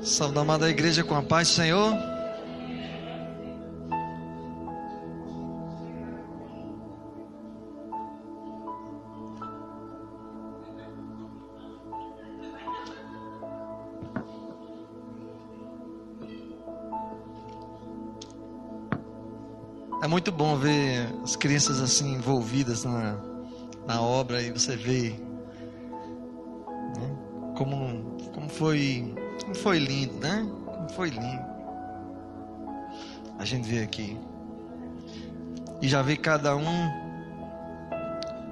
Saúde, amada igreja, com a paz do Senhor. É muito bom ver as crianças assim envolvidas na obra, e você vê, né, como foi lindo, né? Como foi lindo. A gente vê aqui e já vê cada um,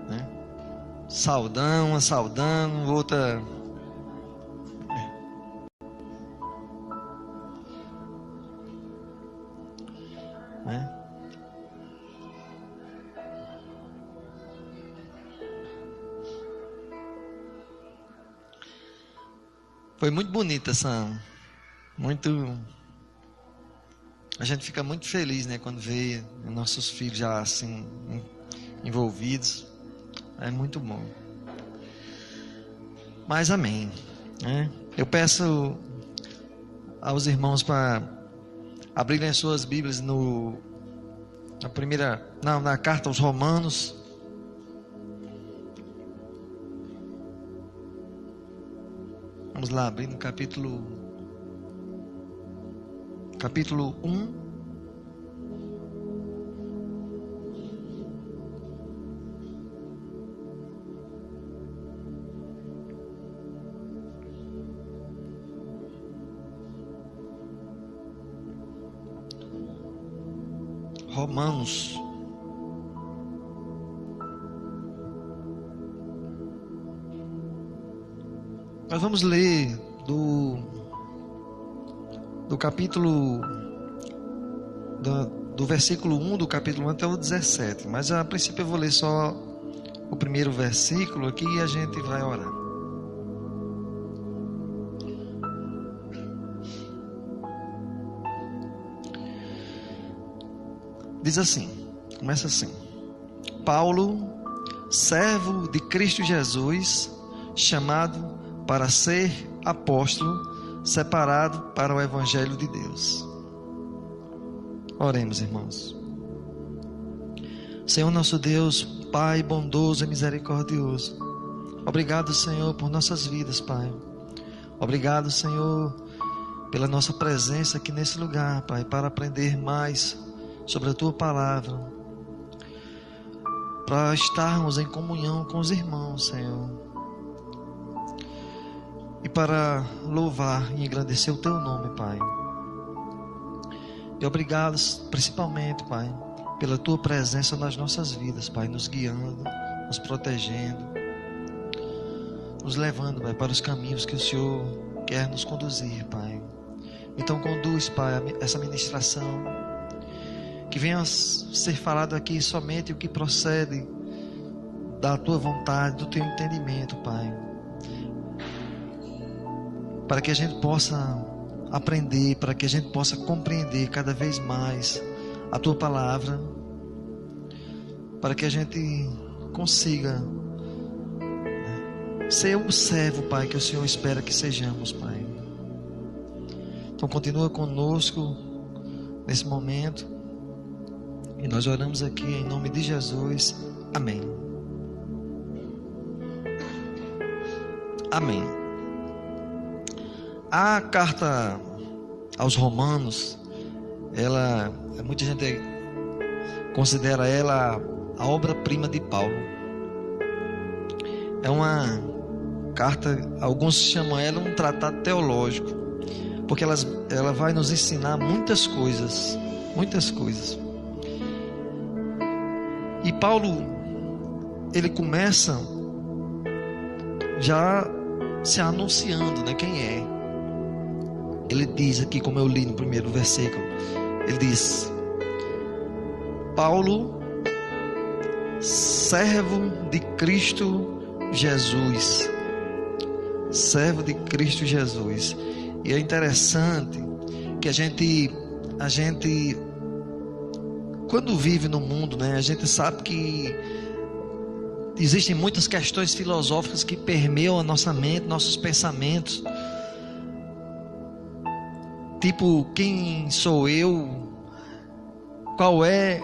né, saudando, outra, né? Foi muito bonita a gente fica muito feliz, né, quando vê nossos filhos já assim envolvidos. É muito bom. Mas amém, né? Eu peço aos irmãos para abrirem as suas Bíblias na carta aos Romanos. Vamos lá, abrir no capítulo 1. Romanos. Nós vamos ler do capítulo do versículo 1 do capítulo 1 até o 17. Mas a princípio eu vou ler só o primeiro versículo aqui e a gente vai orar. Diz assim, começa assim: Paulo, servo de Cristo Jesus, chamado para ser apóstolo, separado para o evangelho de Deus. Oremos, irmãos. Senhor nosso Deus, Pai bondoso e misericordioso, obrigado, Senhor, por nossas vidas, Pai. Obrigado, Senhor, pela nossa presença aqui nesse lugar, Pai, para aprender mais sobre a Tua palavra, para estarmos em comunhão com os irmãos, Senhor, e para louvar e engrandecer o Teu nome, Pai. E obrigado principalmente, Pai, pela Tua presença nas nossas vidas, Pai, nos guiando, nos protegendo, nos levando, Pai, para os caminhos que o Senhor quer nos conduzir, Pai. Então conduz, Pai, essa ministração, que venha a ser falado aqui somente o que procede da Tua vontade, do Teu entendimento, Pai, para que a gente possa aprender, para que a gente possa compreender cada vez mais a Tua palavra, para que a gente consiga ser o servo, Pai, que o Senhor espera que sejamos, Pai. Então continua conosco nesse momento, e nós oramos aqui em nome de Jesus. Amém. Amém. A carta aos Romanos, muita gente considera ela a obra-prima de Paulo. É uma carta, alguns chamam ela um tratado teológico, porque ela vai nos ensinar muitas coisas. E Paulo, ele começa já se anunciando, né, quem é. Ele diz aqui, como eu li no primeiro versículo, ele diz: Paulo, servo de Cristo Jesus. Servo de Cristo Jesus. E é interessante que a gente quando vive no mundo, né, a gente sabe que existem muitas questões filosóficas que permeiam a nossa mente, nossos pensamentos. Tipo, quem sou eu? Qual é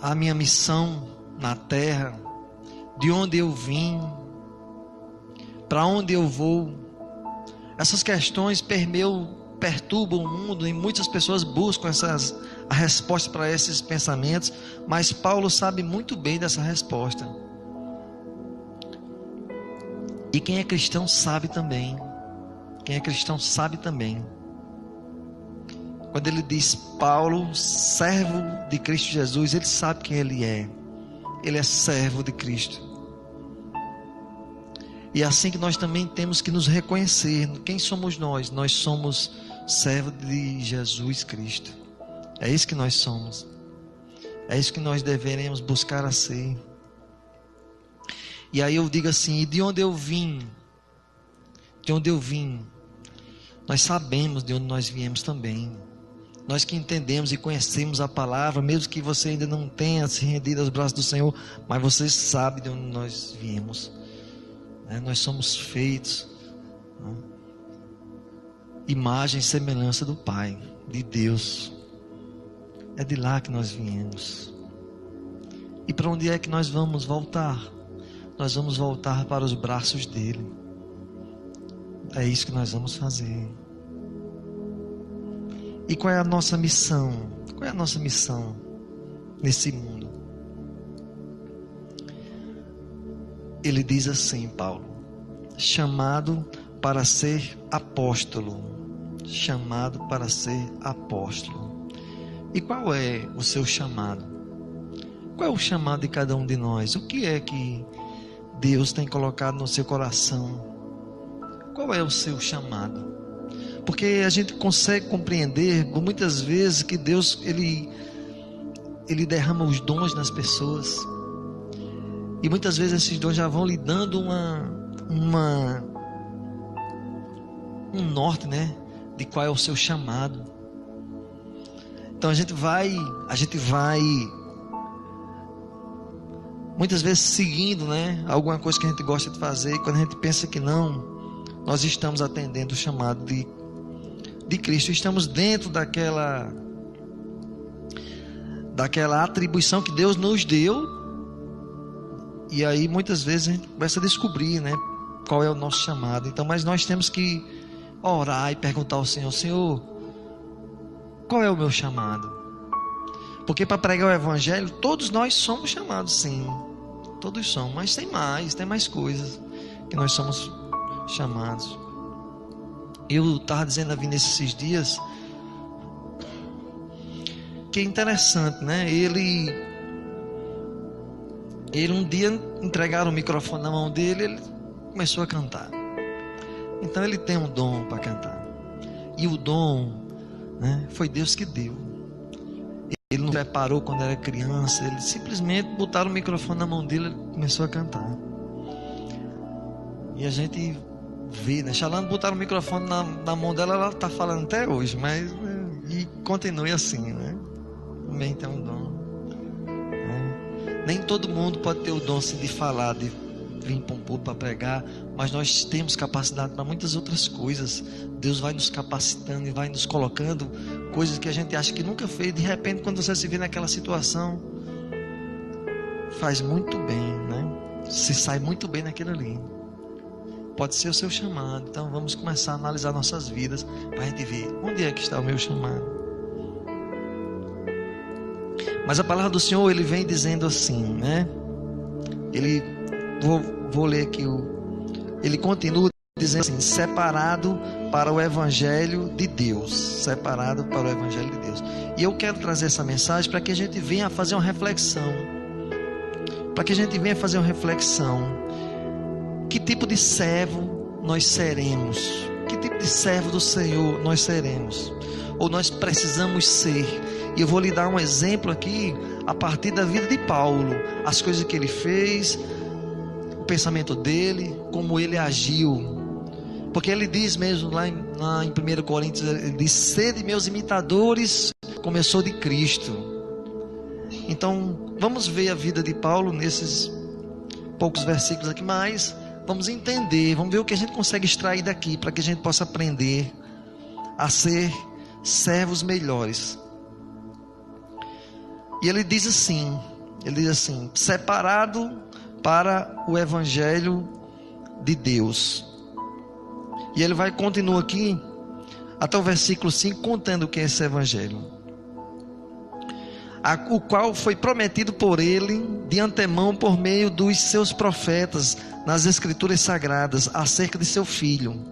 a minha missão na terra? De onde eu vim? Para onde eu vou? Essas questões perturbam o mundo e muitas pessoas buscam a resposta para esses pensamentos, mas Paulo sabe muito bem dessa resposta. E quem é cristão sabe também. Quem é cristão sabe também. Quando ele diz Paulo, servo de Cristo Jesus, ele sabe quem ele é. Ele é servo de Cristo. E é assim que nós também temos que nos reconhecer. Quem somos nós? Nós somos servos de Jesus Cristo. É isso que nós somos. É isso que nós deveremos buscar a ser. E aí eu digo assim, e de onde eu vim? De onde eu vim? Nós sabemos de onde nós viemos também. Nós que entendemos e conhecemos a palavra, mesmo que você ainda não tenha se rendido aos braços do Senhor, mas você sabe de onde nós viemos. Nós somos feitos, imagem e semelhança do Pai, de Deus. É de lá que nós viemos. E para onde é que nós vamos voltar? Nós vamos voltar para os braços dele. É isso que nós vamos fazer. E qual é a nossa missão? Qual é a nossa missão nesse mundo? Ele diz assim, Paulo: chamado para ser apóstolo. Chamado para ser apóstolo. E qual é o seu chamado? Qual é o chamado de cada um de nós? O que é que Deus tem colocado no seu coração? Qual é o seu chamado? Porque a gente consegue compreender muitas vezes que Deus ele derrama os dons nas pessoas. E muitas vezes esses dons já vão lhe dando um norte, de qual é o seu chamado. Então a gente vai muitas vezes seguindo, alguma coisa que a gente gosta de fazer, e quando a gente pensa que não, nós estamos atendendo o chamado de Cristo, estamos dentro daquela atribuição que Deus nos deu. E aí muitas vezes a gente começa a descobrir, qual é o nosso chamado. Então, mas nós temos que orar e perguntar ao Senhor: Senhor, qual é o meu chamado? Porque para pregar o Evangelho, todos nós somos chamados, sim. Todos somos, mas tem mais coisas que nós somos chamados. Eu estava dizendo a vir nesses dias que é interessante, Ele um dia entregaram o microfone na mão dele, ele começou a cantar. Então ele tem um dom para cantar. E o dom, foi Deus que deu. Ele não preparou quando era criança, ele simplesmente botaram o microfone na mão dele, ele começou a cantar. E a gente vê, Xalana botaram o microfone na mão dela, ela está falando até hoje, mas e continue assim, Também tem um dom. Nem todo mundo pode ter o dom assim, de falar, de vir para um púlpito para pregar, mas nós temos capacidade para muitas outras coisas. Deus vai nos capacitando e vai nos colocando coisas que a gente acha que nunca fez. De repente, quando você se vê naquela situação, faz muito bem, Se sai muito bem naquilo ali. Pode ser o seu chamado. Então vamos começar a analisar nossas vidas para a gente ver onde é que está o meu chamado. Mas a palavra do Senhor, ele vem dizendo assim, Vou ler aqui, ele continua dizendo assim: separado para o Evangelho de Deus. Separado para o Evangelho de Deus. E eu quero trazer essa mensagem para que a gente venha fazer uma reflexão. Que tipo de servo nós seremos? Que tipo de servo do Senhor nós seremos? Ou nós precisamos ser? E eu vou lhe dar um exemplo aqui, a partir da vida de Paulo. As coisas que ele fez, o pensamento dele, como ele agiu. Porque ele diz mesmo lá em 1 Coríntios, ele diz: sede meus imitadores, como eu sou de Cristo. Então, vamos ver a vida de Paulo nesses poucos versículos aqui, mas vamos entender, vamos ver o que a gente consegue extrair daqui, para que a gente possa aprender a ser servos melhores. E ele diz assim, separado para o evangelho de Deus. E ele continua aqui, até o versículo 5, contando o que é esse evangelho. O qual foi prometido por ele de antemão por meio dos seus profetas nas escrituras sagradas acerca de seu filho,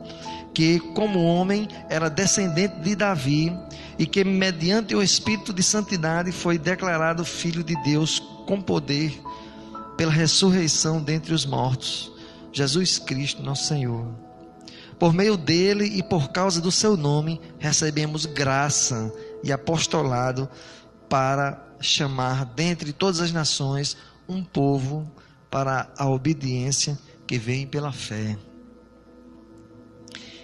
que como homem era descendente de Davi e que mediante o Espírito de santidade foi declarado Filho de Deus com poder pela ressurreição dentre os mortos, Jesus Cristo nosso Senhor. Por meio dele e por causa do seu nome recebemos graça e apostolado para chamar dentre todas as nações um povo para a obediência que vem pela fé.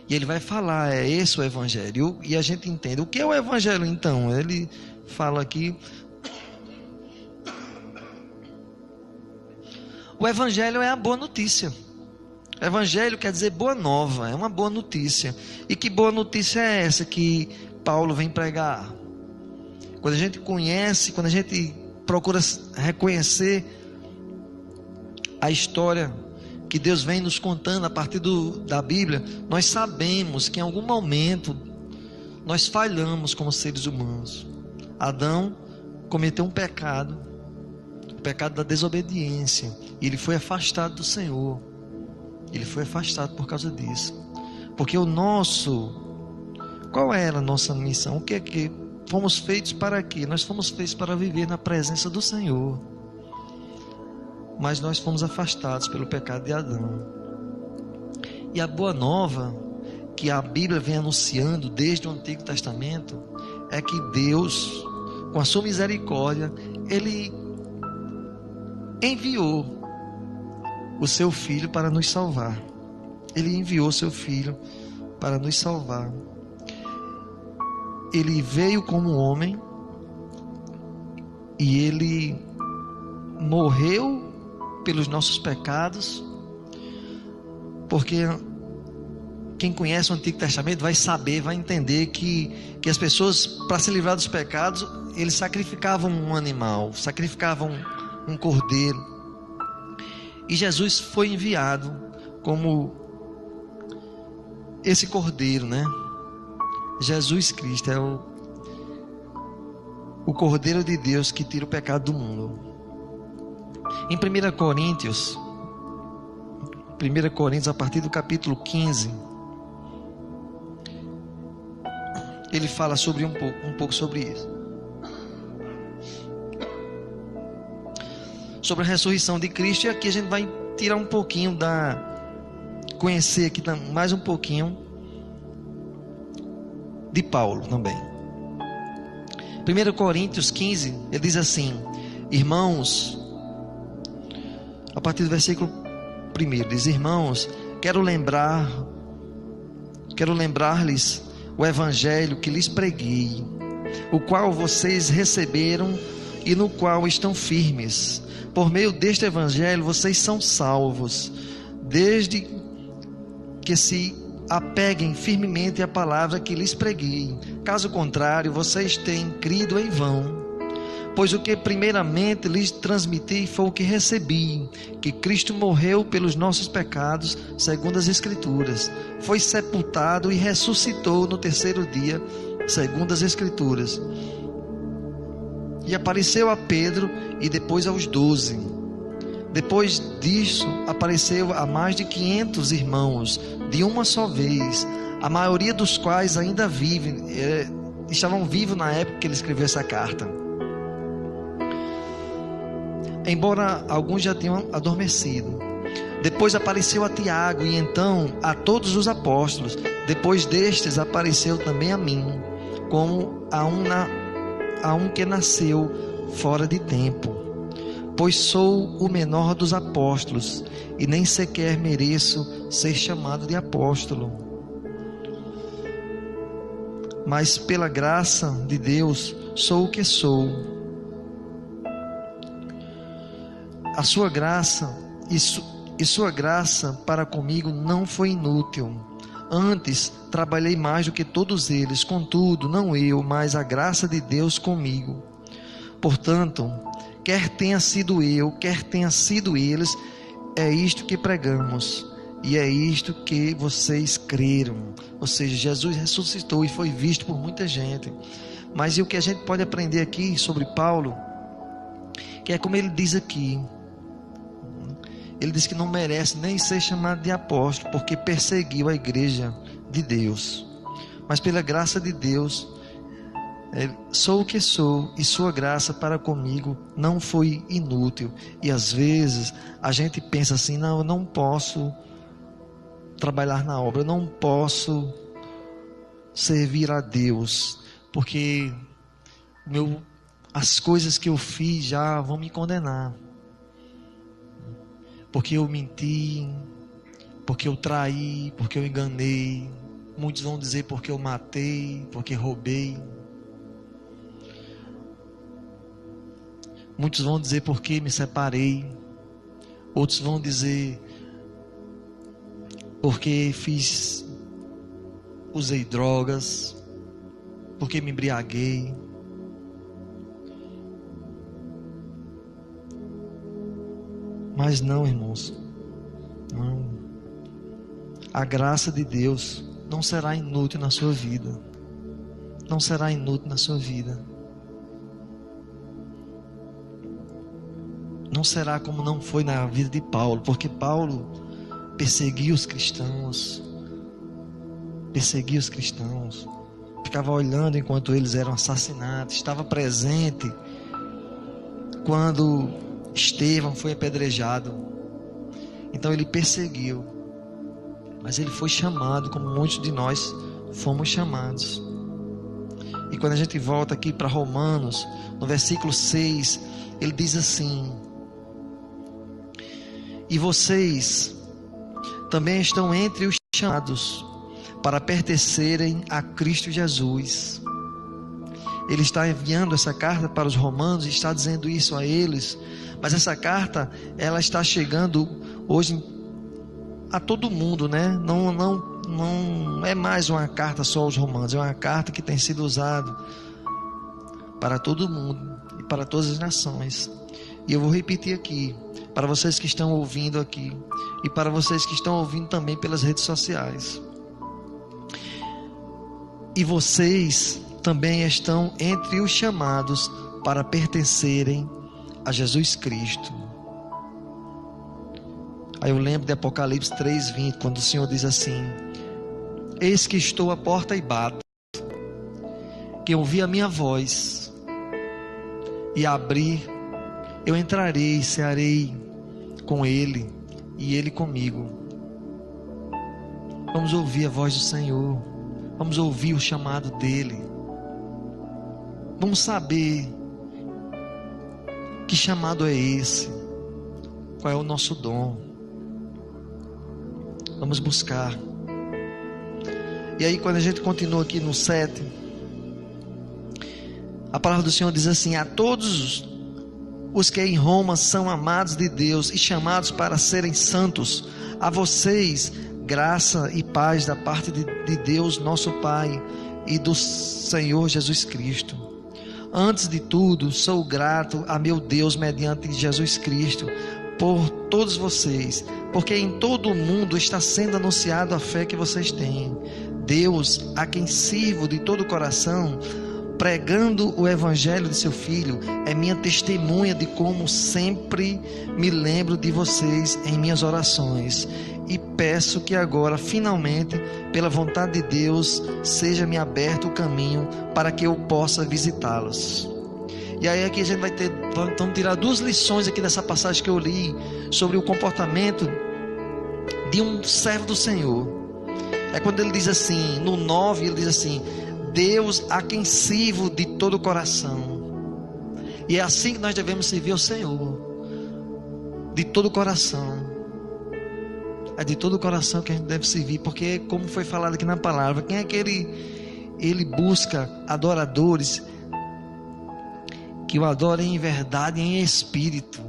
E ele vai falar, é esse o evangelho. E a gente entende. O que é o evangelho então? Ele fala aqui. O evangelho é a boa notícia. Evangelho quer dizer boa nova, é uma boa notícia. E que boa notícia é essa que Paulo vem pregar? Quando a gente conhece, quando a gente procura reconhecer a história que Deus vem nos contando a partir da Bíblia, nós sabemos que em algum momento nós falhamos como seres humanos. Adão cometeu um pecado, o pecado da desobediência, e ele foi afastado do Senhor. Ele foi afastado por causa disso. Porque qual era a nossa missão? O que é que fomos feitos para quê? Nós fomos feitos para viver na presença do Senhor. Mas nós fomos afastados pelo pecado de Adão. E a boa nova que a Bíblia vem anunciando desde o Antigo Testamento é que Deus, com a sua misericórdia, Ele enviou o seu Filho para nos salvar. Ele enviou o seu Filho para nos salvar. Ele veio como homem e Ele morreu pelos nossos pecados, porque quem conhece o Antigo Testamento vai saber, vai entender que as pessoas, para se livrar dos pecados, eles sacrificavam um animal, sacrificavam um cordeiro. E Jesus foi enviado como esse cordeiro, né? Jesus Cristo é o Cordeiro de Deus que tira o pecado do mundo. Em 1 Coríntios, a partir do capítulo 15, ele fala sobre um pouco sobre isso. Sobre a ressurreição de Cristo. E aqui a gente vai tirar um pouquinho conhecer aqui mais um pouquinho de Paulo também. 1 Coríntios 15, ele diz assim: irmãos, a partir do versículo 1, diz: irmãos, quero lembrar-lhes o evangelho que lhes preguei, o qual vocês receberam e no qual estão firmes. Por meio deste evangelho vocês são salvos, desde que se apeguem firmemente à palavra que lhes preguei. Caso contrário, vocês têm crido em vão. Pois o que primeiramente lhes transmiti foi o que recebi, que Cristo morreu pelos nossos pecados, segundo as Escrituras, foi sepultado e ressuscitou no terceiro dia, segundo as Escrituras. E apareceu a Pedro e depois aos 12. Depois disso, apareceu a mais de 500 irmãos, de uma só vez, a maioria dos quais ainda vivem, estavam vivos na época que ele escreveu essa carta, embora alguns já tenham adormecido. Depois apareceu a Tiago e então a todos os apóstolos. Depois destes apareceu também a mim, como a um que nasceu fora de tempo, pois sou o menor dos apóstolos e nem sequer mereço ser chamado de apóstolo. Mas pela graça de Deus sou o que sou. A sua graça para comigo não foi inútil. Antes, trabalhei mais do que todos eles, contudo, não eu, mas a graça de Deus comigo. Portanto, quer tenha sido eu, quer tenha sido eles, é isto que pregamos, e é isto que vocês creram. Ou seja, Jesus ressuscitou e foi visto por muita gente. Mas e o que a gente pode aprender aqui sobre Paulo, que é como ele diz aqui, ele diz que não merece nem ser chamado de apóstolo, porque perseguiu a igreja de Deus. Mas pela graça de Deus, sou o que sou, e sua graça para comigo não foi inútil. E às vezes a gente pensa assim: não, eu não posso trabalhar na obra, eu não posso servir a Deus, porque as coisas que eu fiz já vão me condenar, porque eu menti, porque eu traí, porque eu enganei. Muitos vão dizer porque eu matei, porque roubei. Muitos vão dizer porque me separei. Outros vão dizer porque usei drogas, porque me embriaguei. Mas não, irmãos, não. A graça de Deus não será inútil na sua vida. Não será inútil na sua vida. Não será como não foi na vida de Paulo, porque Paulo perseguia os cristãos. Perseguia os cristãos. Ficava olhando enquanto eles eram assassinados. Estava presente quando Estevão foi apedrejado. Então ele perseguiu, mas ele foi chamado, como muitos de nós fomos chamados. E quando a gente volta aqui para Romanos, no versículo 6, ele diz assim: e vocês também estão entre os chamados para pertencerem a Cristo Jesus. Ele está enviando essa carta para os romanos e está dizendo isso a eles. Mas essa carta, ela está chegando hoje a todo mundo, né? Não é mais uma carta só aos romanos, é uma carta que tem sido usada para todo mundo e para todas as nações. E eu vou repetir aqui, para vocês que estão ouvindo aqui e para vocês que estão ouvindo também pelas redes sociais. E vocês também estão entre os chamados para pertencerem a Jesus Cristo. Aí eu lembro de Apocalipse 3:20, quando o Senhor diz assim: eis que estou à porta e bato. Quem ouvir a minha voz e abrir, eu entrarei e cearei com ele e ele comigo. Vamos ouvir a voz do Senhor. Vamos ouvir o chamado dele. Vamos saber que chamado é esse, qual é o nosso dom. Vamos buscar. E aí, quando a gente continua aqui no 7, a palavra do Senhor diz assim: a todos os que em Roma são amados de Deus e chamados para serem santos, a vocês graça e paz da parte de Deus nosso Pai e do Senhor Jesus Cristo. Antes de tudo, sou grato a meu Deus mediante Jesus Cristo por todos vocês, porque em todo o mundo está sendo anunciado a fé que vocês têm. Deus, a quem sirvo de todo o coração, pregando o evangelho de seu Filho, é minha testemunha de como sempre me lembro de vocês em minhas orações, e peço que agora, finalmente, pela vontade de Deus, seja-me aberto o caminho para que eu possa visitá-los. E aí aqui a gente vamos tirar duas lições aqui dessa passagem que eu li, sobre o comportamento de um servo do Senhor. É quando ele diz assim, no 9, ele diz assim: Deus a quem sirvo de todo o coração. E é assim que nós devemos servir ao Senhor, de todo o coração. É de todo o coração que a gente deve servir, porque como foi falado aqui na palavra, quem é que ele busca adoradores que o adorem em verdade e em espírito.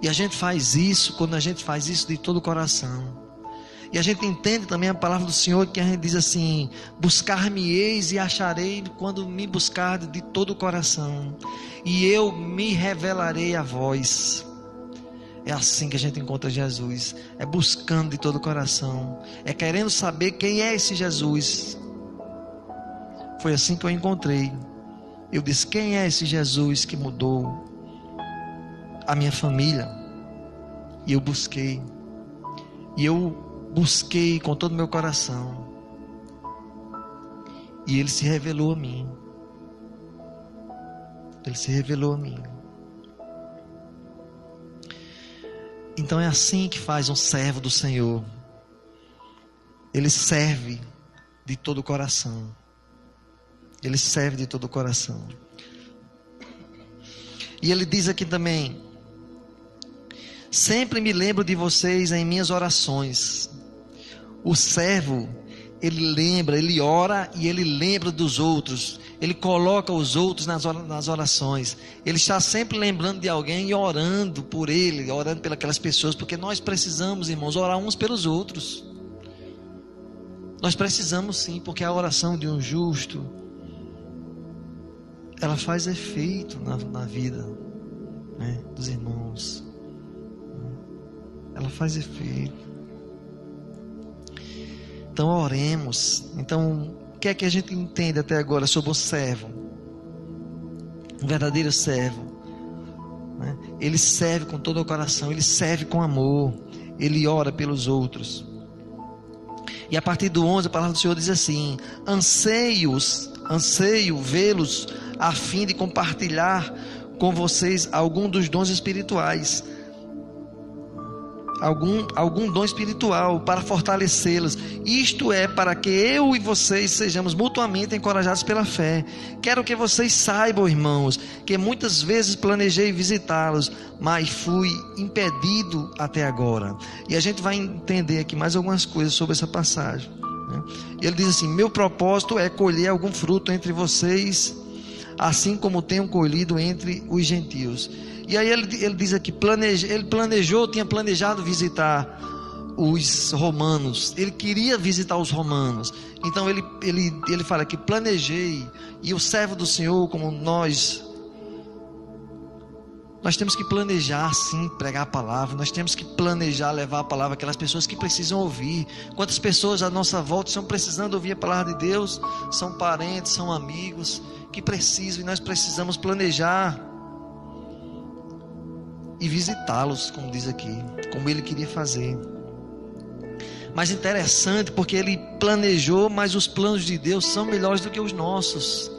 E a gente faz isso quando a gente faz isso de todo o coração. E a gente entende também a palavra do Senhor, que a gente diz assim: buscar-me-eis e acharei quando me buscardes de todo o coração, e eu me revelarei a vós. É assim que a gente encontra Jesus, é buscando de todo o coração, é querendo saber quem é esse Jesus. Foi assim que eu encontrei. Eu disse: quem é esse Jesus que mudou a minha família? E eu busquei, com todo o meu coração, e Ele se revelou a mim. Ele se revelou a mim. Então é assim que faz um servo do Senhor. Ele serve de todo o coração. Ele serve de todo o coração. E ele diz aqui também: sempre me lembro de vocês em minhas orações. O servo, ele lembra, ele ora e ele lembra dos outros. Ele coloca os outros nas orações. Ele está sempre lembrando de alguém e orando por ele, orando pelas pessoas, porque nós precisamos, irmãos, orar uns pelos outros. Nós precisamos sim, porque a oração de um justo, ela faz efeito na vida, né, dos irmãos. Ela faz efeito. Então oremos. Então, o que é que a gente entende até agora sobre o servo? Um verdadeiro servo, né? Ele serve com todo o coração, ele serve com amor, ele ora pelos outros. E a partir do 11, a palavra do Senhor diz assim: anseio vê-los a fim de compartilhar com vocês algum dos dons espirituais, algum dom espiritual, para fortalecê-los. Isto é, para que eu e vocês sejamos mutuamente encorajados pela fé. Quero que vocês saibam, irmãos, que muitas vezes planejei visitá-los, mas fui impedido até agora. E a gente vai entender aqui mais algumas coisas sobre essa passagem, né? Ele diz assim: meu propósito é colher algum fruto entre vocês, assim como tenho colhido entre os gentios. E aí ele diz aqui, tinha planejado visitar os romanos. Ele queria visitar os romanos. Então ele fala que planejei. E o servo do Senhor, como nós temos que planejar sim, pregar a palavra. Nós temos que planejar levar a palavra àquelas pessoas que precisam ouvir. Quantas pessoas à nossa volta estão precisando ouvir a palavra de Deus? São parentes, são amigos que precisam, e nós precisamos planejar e visitá-los, como diz aqui, como ele queria fazer. Mas interessante, porque ele planejou, mas os planos de Deus são melhores do que os nossos,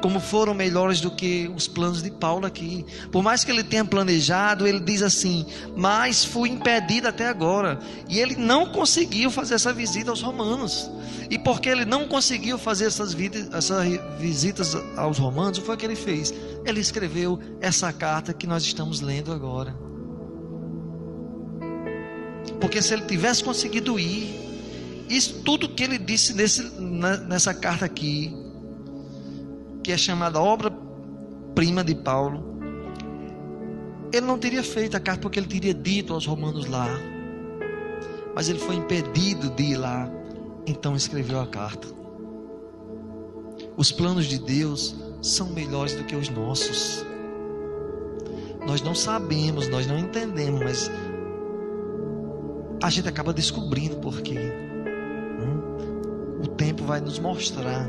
como foram melhores do que os planos de Paulo aqui. Por mais que ele tenha planejado, ele diz assim: mas fui impedido até agora. E ele não conseguiu fazer essa visita aos romanos. E porque ele não conseguiu fazer essas visitas aos romanos, o que foi que ele fez? Ele escreveu essa carta que nós estamos lendo agora. Porque se ele tivesse conseguido ir, isso tudo que ele disse nessa carta aqui, que é chamada obra-prima de Paulo, ele não teria feito a carta, porque ele teria dito aos romanos lá. Mas ele foi impedido de ir lá, então escreveu a carta. Os planos de Deus são melhores do que os nossos. Nós não sabemos, nós não entendemos, mas a gente acaba descobrindo por quê. O tempo vai nos mostrar.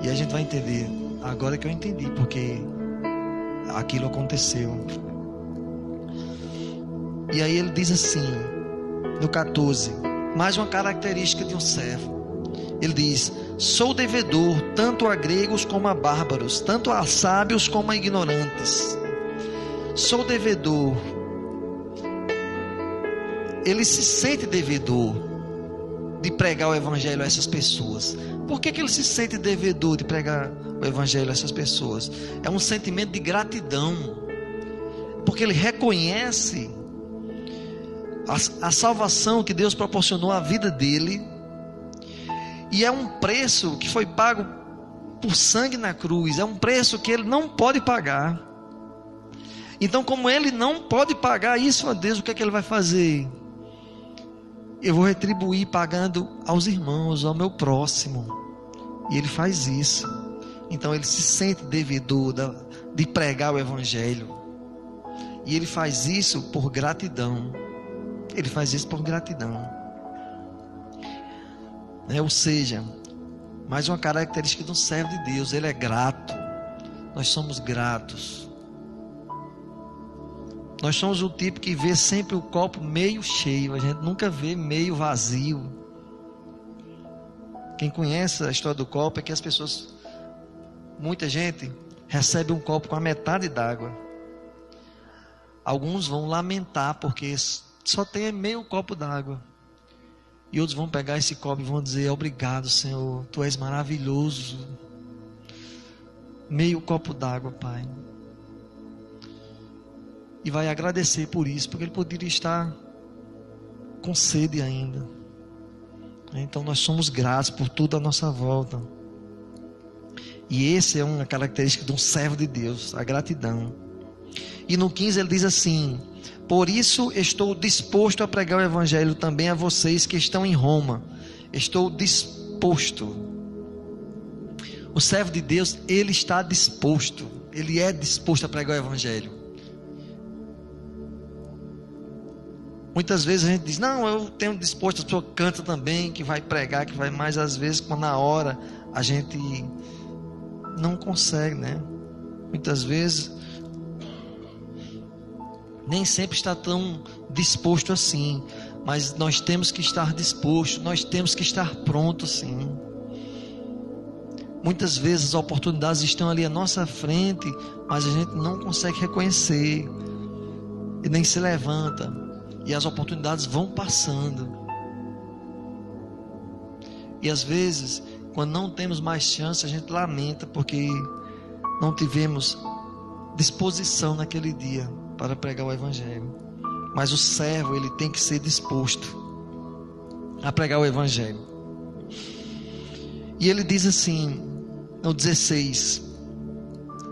E a gente vai entender. Agora que eu entendi porque aquilo aconteceu. E aí ele diz assim, no 14, mais uma característica de um servo. Ele diz: sou devedor tanto a gregos como a bárbaros, tanto a sábios como a ignorantes. Sou devedor. Ele se sente devedor de pregar o evangelho a essas pessoas. Por que ele se sente devedor de pregar o evangelho a essas pessoas? É um sentimento de gratidão, porque ele reconhece a salvação que Deus proporcionou à vida dele, e é um preço que foi pago por sangue na cruz, é um preço que ele não pode pagar. Então, como ele não pode pagar isso a Deus, o que é que ele vai fazer? eu vou retribuir pagando aos irmãos, ao meu próximo. E ele faz isso. Então ele se sente devedor de pregar o evangelho. E ele faz isso por gratidão. Ele faz isso por gratidão. Ou seja, mais uma característica de um servo de Deus, ele é grato. Nós somos gratos. Nós somos o tipo que vê sempre o copo meio cheio, a gente nunca vê meio vazio. Quem conhece a história do copo é que as pessoas, muita gente recebe um copo com a metade d'água. Alguns vão lamentar porque só tem meio copo d'água. E outros vão pegar esse copo e vão dizer: obrigado, Senhor, Tu és maravilhoso. Meio copo d'água, Pai. E vai agradecer por isso, porque ele poderia estar com sede ainda. Então nós somos gratos por tudo à nossa volta. E essa é uma característica de um servo de Deus, a gratidão. E no 15 ele diz assim: por isso estou disposto a pregar o evangelho também a vocês que estão em Roma. Estou disposto. O servo de Deus, ele está disposto. Ele é disposto a pregar o evangelho. Muitas vezes a gente diz: não, eu tenho disposto, a pessoa canta também, que vai pregar, que vai, mas às vezes quando na hora a gente não consegue, né? Muitas vezes nem sempre está tão disposto assim, mas nós temos que estar disposto, nós temos que estar pronto, sim. Muitas vezes as oportunidades estão ali à nossa frente, mas a gente não consegue reconhecer e nem se levanta. E as oportunidades vão passando. E às vezes, quando não temos mais chance, a gente lamenta porque não tivemos disposição naquele dia para pregar o evangelho. Mas o servo, ele tem que ser disposto a pregar o evangelho. E ele diz assim, no 16: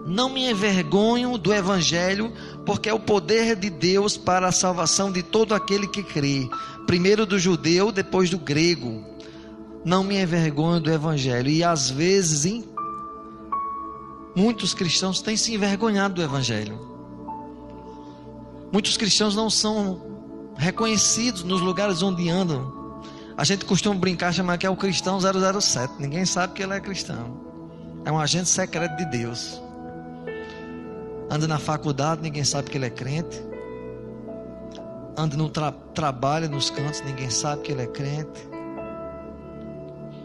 não me envergonho do evangelho, porque é o poder de Deus para a salvação de todo aquele que crê, primeiro do judeu, depois do grego. Não me envergonho do evangelho. E às vezes muitos cristãos têm se envergonhado do evangelho. Muitos cristãos não são reconhecidos nos lugares onde andam. A gente costuma brincar, chamar que é o cristão 007. Ninguém sabe que ele é cristão. É um agente secreto de Deus. Anda na faculdade, ninguém sabe que ele é crente. Anda no trabalho, nos cantos, ninguém sabe que ele é crente.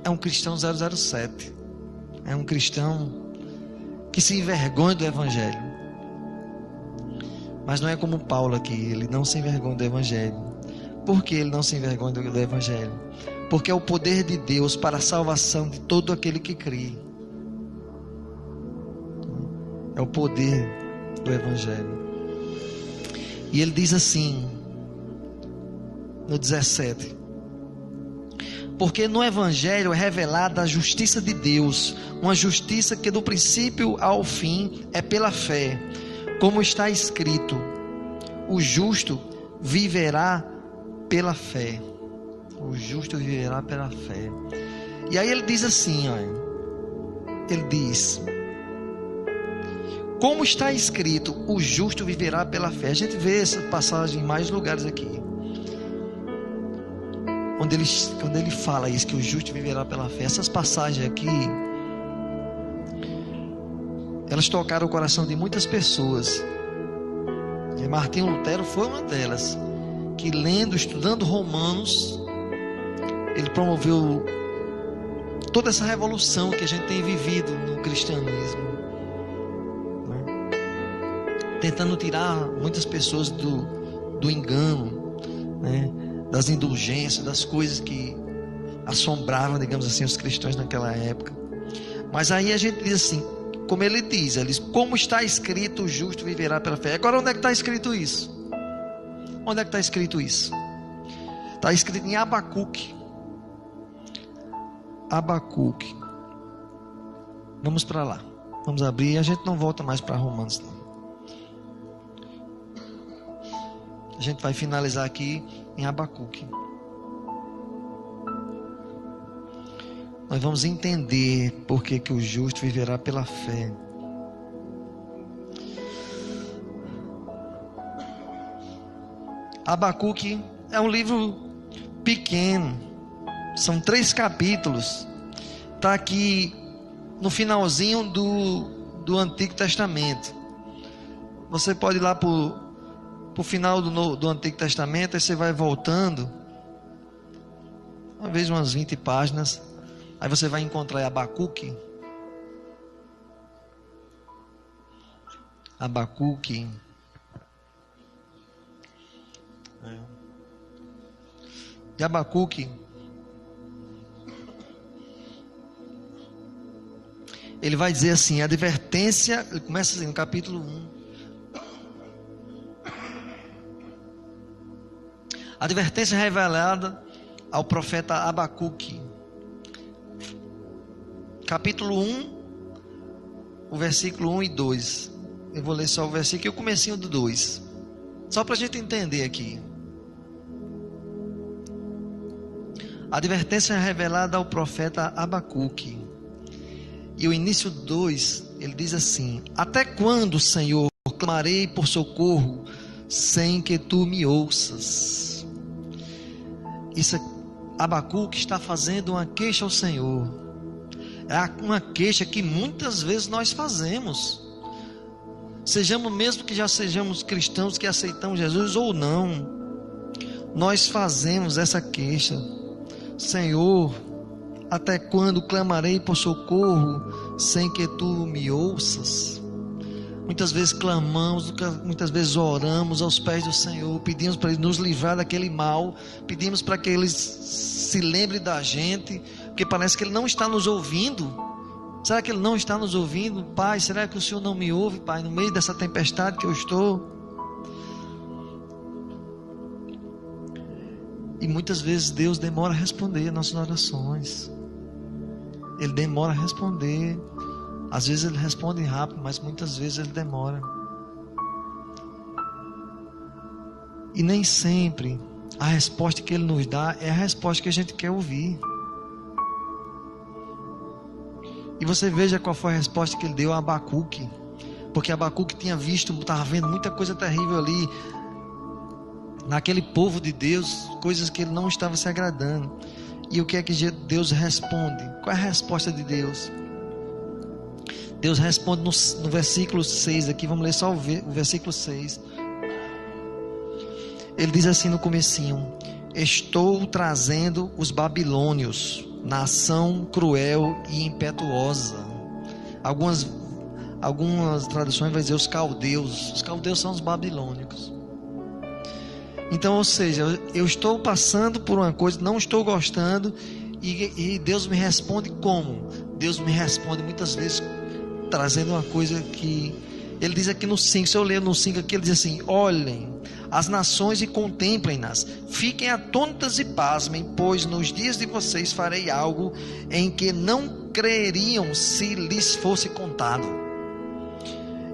É um cristão 007. É um cristão que se envergonha do evangelho. Mas não é como Paulo aqui, ele não se envergonha do evangelho. Por que ele não se envergonha do evangelho? Porque é o poder de Deus para a salvação de todo aquele que crê. É o poder do evangelho. E ele diz assim no 17: porque no evangelho é revelada a justiça de Deus, uma justiça que do princípio ao fim é pela fé, como está escrito: o justo viverá pela fé. O justo viverá pela fé. E aí ele diz assim, olha, ele diz: como está escrito, o justo viverá pela fé. A gente vê essa passagem em mais lugares aqui, quando ele fala isso, que o justo viverá pela fé. Essas passagens aqui, elas tocaram o coração de muitas pessoas. E Martinho Lutero foi uma delas, que estudando Romanos, ele promoveu toda essa revolução que a gente tem vivido no cristianismo, tentando tirar muitas pessoas do engano, né? Das indulgências, das coisas que assombravam, digamos assim, os cristãos naquela época. Mas aí a gente diz assim, como ele diz, como está escrito, o justo viverá pela fé. Agora onde é que está escrito isso? Onde é que está escrito isso? Está escrito em Abacuque. Abacuque. Vamos para lá. Vamos abrir e a gente não volta mais para Romanos, não. A gente vai finalizar aqui em Abacuque. nós vamos entender por que o justo viverá pela fé. Abacuque é um livro pequeno, são 3 capítulos, está aqui no finalzinho do Antigo Testamento. Você pode ir lá para o final do Antigo Testamento, aí você vai voltando, talvez umas 20 páginas, aí você vai encontrar Abacuque. Abacuque. E Abacuque, ele vai dizer assim, a advertência, ele começa assim no capítulo 1. A advertência revelada ao profeta Abacuque. Capítulo 1, o versículo 1 e 2. Eu vou ler só o versículo e o comecinho do 2. Só para a gente entender aqui. A advertência revelada ao profeta Abacuque. E o início 2, ele diz assim: até quando, Senhor, clamarei por socorro, sem que tu me ouças? Isso, Abacuque está fazendo uma queixa ao Senhor. É uma queixa que muitas vezes nós fazemos. Sejamos, mesmo que já sejamos cristãos que aceitamos Jesus ou não, nós fazemos essa queixa. Senhor, até quando clamarei por socorro, sem que tu me ouças? Muitas vezes clamamos, muitas vezes oramos aos pés do Senhor, pedimos para Ele nos livrar daquele mal, pedimos para que Ele se lembre da gente, porque parece que Ele não está nos ouvindo. Será que Ele não está nos ouvindo? Pai, será que o Senhor não me ouve, Pai, no meio dessa tempestade que eu estou? E muitas vezes Deus demora a responder nossas orações. Ele demora a responder. Às vezes Ele responde rápido, mas muitas vezes Ele demora. E nem sempre a resposta que Ele nos dá é a resposta que a gente quer ouvir. E você veja qual foi a resposta que Ele deu a Abacuque. Porque Abacuque tinha visto, estava vendo muita coisa terrível ali naquele povo de Deus, coisas que ele não estava se agradando. E o que é que Deus responde? Qual é a resposta de Deus? Deus responde no versículo 6 aqui, vamos ler só o versículo 6. Ele diz assim no comecinho: estou trazendo os babilônios, nação cruel e impetuosa. Algumas traduções vai dizer os caldeus. Os caldeus são os babilônicos. Então, ou seja, eu estou passando por uma coisa, não estou gostando, e Deus me responde como? Deus me responde muitas vezes trazendo uma coisa que Ele diz aqui no 5, se eu ler no 5 aqui, Ele diz assim: olhem as nações e contemplem-nas, fiquem atônitas e pasmem, pois nos dias de vocês farei algo em que não creriam se lhes fosse contado.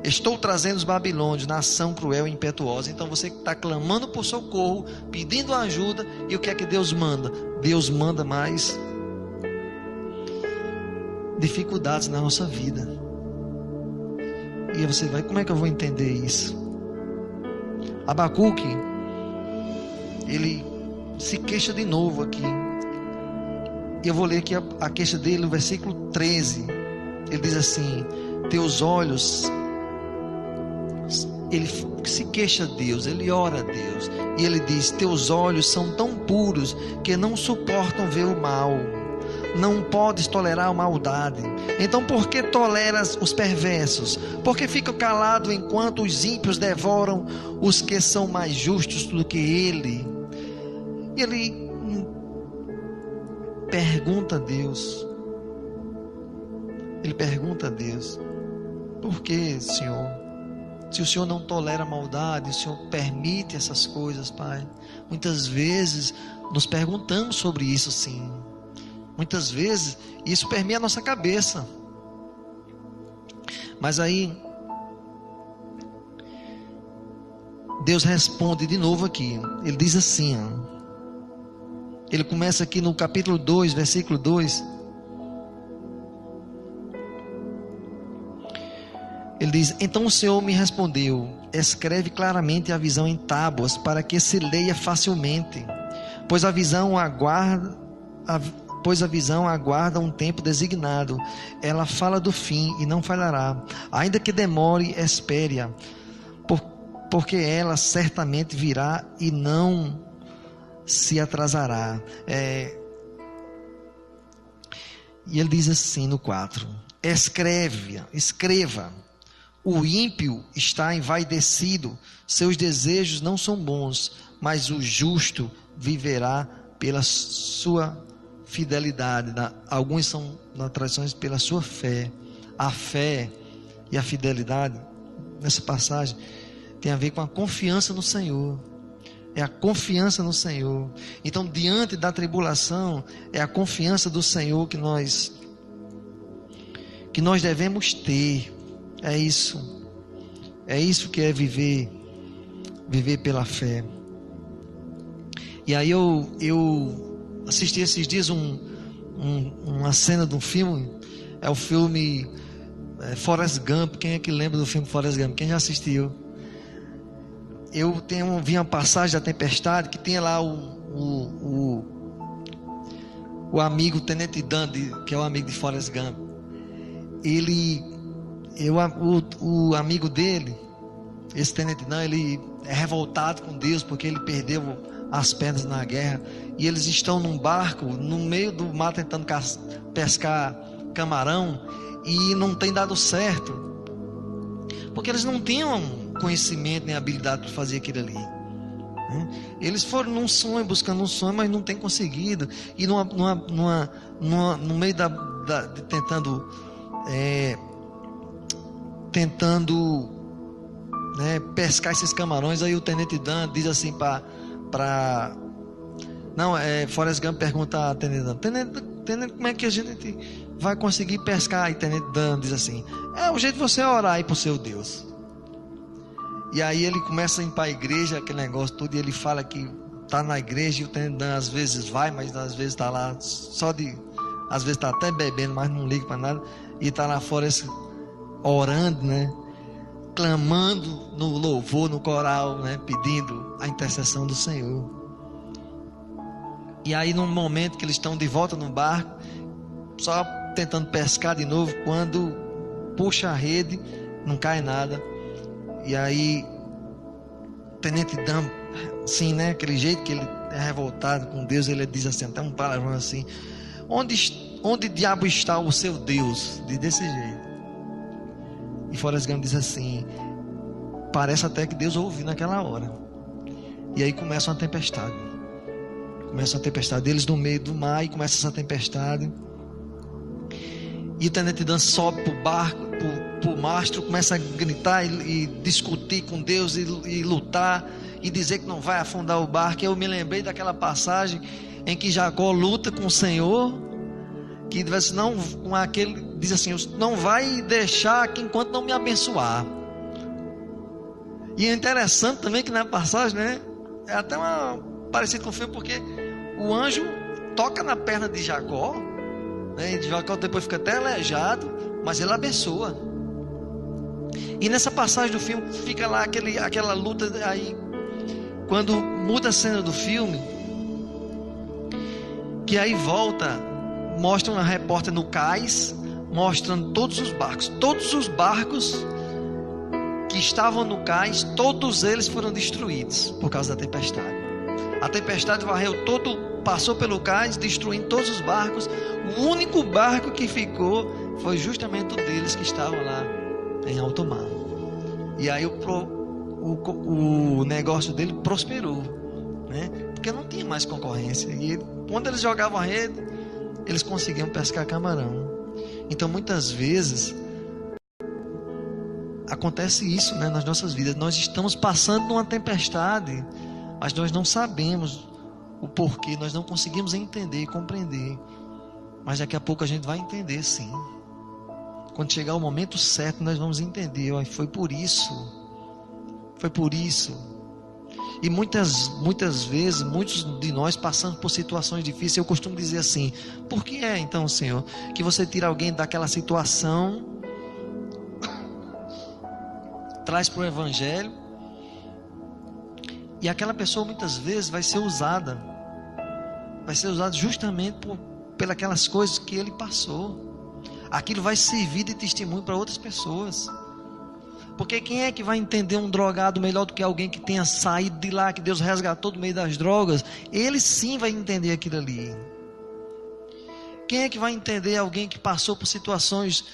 Estou trazendo os babilônios, nação cruel e impetuosa. Então você está clamando por socorro, pedindo ajuda, e o que é que Deus manda? Deus manda mais dificuldades na nossa vida. E aí você vai, como é que eu vou entender isso? Abacuque, ele se queixa de novo aqui. E eu vou ler aqui a queixa dele no versículo 13. Ele diz assim: teus olhos... Ele se queixa a Deus, ele ora a Deus, e ele diz: teus olhos são tão puros que não suportam ver o mal, não podes tolerar a maldade. Então por que toleras os perversos? Porque fica calado enquanto os ímpios devoram os que são mais justos do que ele. E ele pergunta a Deus, por que, Senhor? Se o Senhor não tolera a maldade, o Senhor permite essas coisas, Pai. Muitas vezes nos perguntamos sobre isso, sim. Muitas vezes isso permeia a nossa cabeça. Mas aí Deus responde de novo aqui. Ele diz assim, ó. Ele começa aqui no capítulo 2, versículo 2. Ele diz: então o Senhor me respondeu: escreve claramente a visão em tábuas, para que se leia facilmente, pois a visão aguarda um tempo designado. Ela fala do fim e não falhará. Ainda que demore, espere-a, porque ela certamente virá e não se atrasará. E ele diz assim no 4: escreva. O ímpio está envaidecido, seus desejos não são bons, mas o justo viverá pela sua fidelidade. Alguns são, na tradição, pela sua fé. A fé e a fidelidade, nessa passagem, tem a ver com a confiança no Senhor. É a confiança no Senhor. Então, diante da tribulação, é a confiança do Senhor que nós devemos ter. É isso que é viver pela fé. E aí eu assisti esses dias uma cena de um filme. É o filme Forrest Gump. Quem é que lembra do filme Forrest Gump? Quem já assistiu? Eu vi uma passagem da tempestade que tem lá o amigo Tenente Dan, que é o amigo de Forrest Gump. O amigo dele, esse Tenente Dan, ele é revoltado com Deus porque ele perdeu as pernas na guerra, e eles estão num barco no meio do mar tentando pescar camarão, e não tem dado certo porque eles não tinham conhecimento nem habilidade para fazer aquilo ali. Eles foram num sonho, buscando um sonho, mas não tem conseguido. E no meio de tentando pescar esses camarões, aí o Tenente Dan diz assim Forrest Gump pergunta a Tenente Dan: Tenente, como é que a gente vai conseguir pescar? E Tenente Dan diz assim: o jeito de você orar aí pro seu Deus. E aí ele começa a ir para a igreja, aquele negócio todo, e ele fala que está na igreja, e o Tenente Dan às vezes vai, mas às vezes está lá às vezes está até bebendo, mas não liga para nada, e está lá fora orando, clamando no louvor, no coral, pedindo a intercessão do Senhor. E aí, num momento que eles estão de volta no barco, só tentando pescar de novo, quando puxa a rede, não cai nada. E aí Tenente Dan, assim, aquele jeito que ele é revoltado com Deus, ele diz assim, até um palavrão assim: onde diabo está o seu Deus? Diz desse jeito. E Forrest Gump diz assim: parece até que Deus ouviu naquela hora. E aí começa uma tempestade. Eles no meio do mar, e começa essa tempestade. E o Tenente Dan sobe pro barco, pro mastro, começa a gritar e discutir com Deus, e lutar, e dizer que não vai afundar o barco. Eu me lembrei daquela passagem em que Jacó luta com o Senhor, que diz assim: não vai deixar aqui enquanto não me abençoar. E é interessante também que na passagem, é até parecido com o filme, porque o anjo toca na perna de Jacó, e Jacó depois fica até aleijado, mas ele abençoa. E nessa passagem do filme fica lá aquela luta. Aí quando muda a cena do filme, que aí mostra uma repórter no cais, mostrando todos os barcos que estavam no cais, todos eles foram destruídos por causa da tempestade. A tempestade passou pelo cais, destruindo todos os barcos. O único barco que ficou foi justamente o deles, que estava lá em alto mar. E aí o negócio dele prosperou, porque não tinha mais concorrência. E quando eles jogavam a rede, eles conseguiam pescar camarão. Então muitas vezes acontece isso, nas nossas vidas. Nós estamos passando numa tempestade, mas nós não sabemos o porquê, nós não conseguimos entender e compreender. Mas daqui a pouco a gente vai entender, sim. Quando chegar o momento certo, nós vamos entender: foi por isso. E muitas vezes, muitos de nós passamos por situações difíceis. Eu costumo dizer assim: por que então, Senhor, que você tira alguém daquela situação traz para o evangelho. E aquela pessoa muitas vezes vai ser usada justamente pelas coisas que ele passou. Aquilo vai servir de testemunho para outras pessoas. Porque quem é que vai entender um drogado melhor do que alguém que tenha saído de lá, que Deus resgatou do meio das drogas? Ele sim vai entender aquilo ali. Quem é que vai entender alguém que passou por situações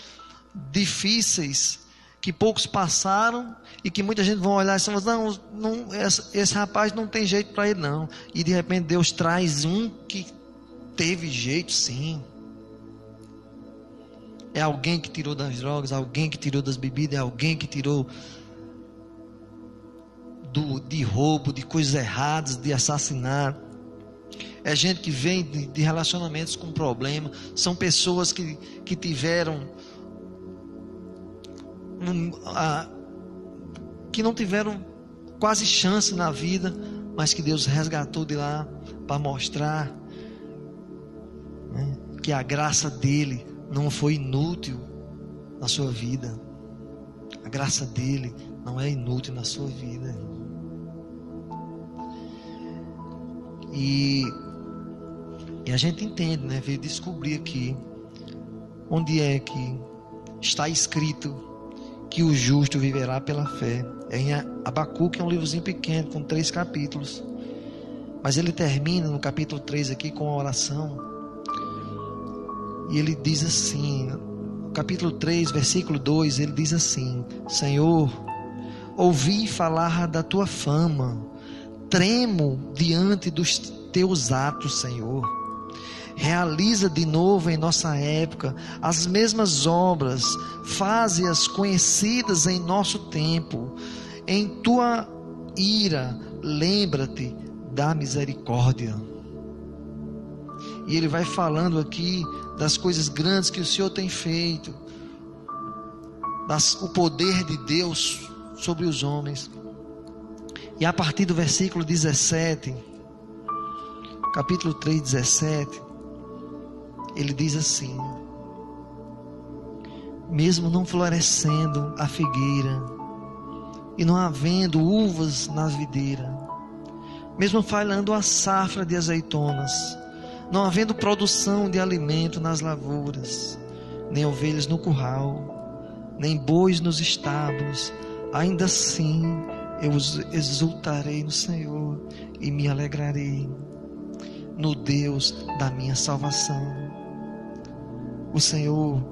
difíceis, que poucos passaram, e que muita gente vai olhar e dizer, não, esse rapaz não tem jeito para ele não. E de repente Deus traz um que teve jeito sim. É alguém que tirou das drogas, alguém que tirou das bebidas, é alguém que tirou de roubo, de coisas erradas, de assassinato. É gente que vem de relacionamentos com problema. São pessoas que tiveram que não tiveram quase chance na vida, mas que Deus resgatou de lá para mostrar, né, que a graça dele não foi inútil na sua vida. A graça dele não é inútil na sua vida. E a gente entende, né? Veio descobrir aqui onde é que está escrito que o justo viverá pela fé. É em Abacuque, é um livrozinho pequeno com 3 capítulos, mas ele termina no capítulo 3 aqui com a oração. E ele diz assim, no capítulo 3, versículo 2, ele diz assim: Senhor, ouvi falar da tua fama, tremo diante dos teus atos, Senhor. Realiza de novo em nossa época as mesmas obras, faze-as conhecidas em nosso tempo. Em tua ira, lembra-te da misericórdia. E ele vai falando aqui das coisas grandes que o Senhor tem feito, o poder de Deus sobre os homens. E a partir do versículo 17, capítulo 3, 17, ele diz assim: mesmo não florescendo a figueira, e não havendo uvas nas videiras, mesmo falhando a safra de azeitonas, não havendo produção de alimento nas lavouras, nem ovelhas no curral, nem bois nos estábulos, ainda assim eu exultarei no Senhor e me alegrarei no Deus da minha salvação. O Senhor,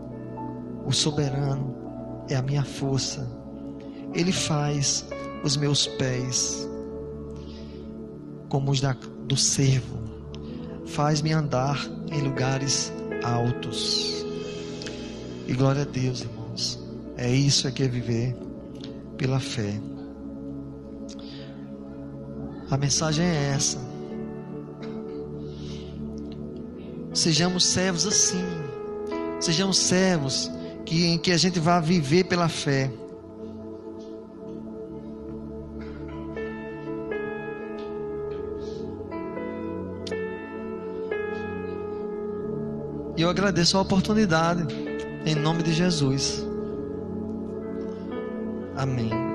o soberano, é a minha força. Ele faz os meus pés como os do cervo, faz-me andar em lugares altos. E glória a Deus, irmãos. É isso que é viver pela fé. A mensagem é essa. Sejamos servos assim. Sejamos servos em que a gente vá viver pela fé. E eu agradeço a oportunidade, em nome de Jesus. Amém.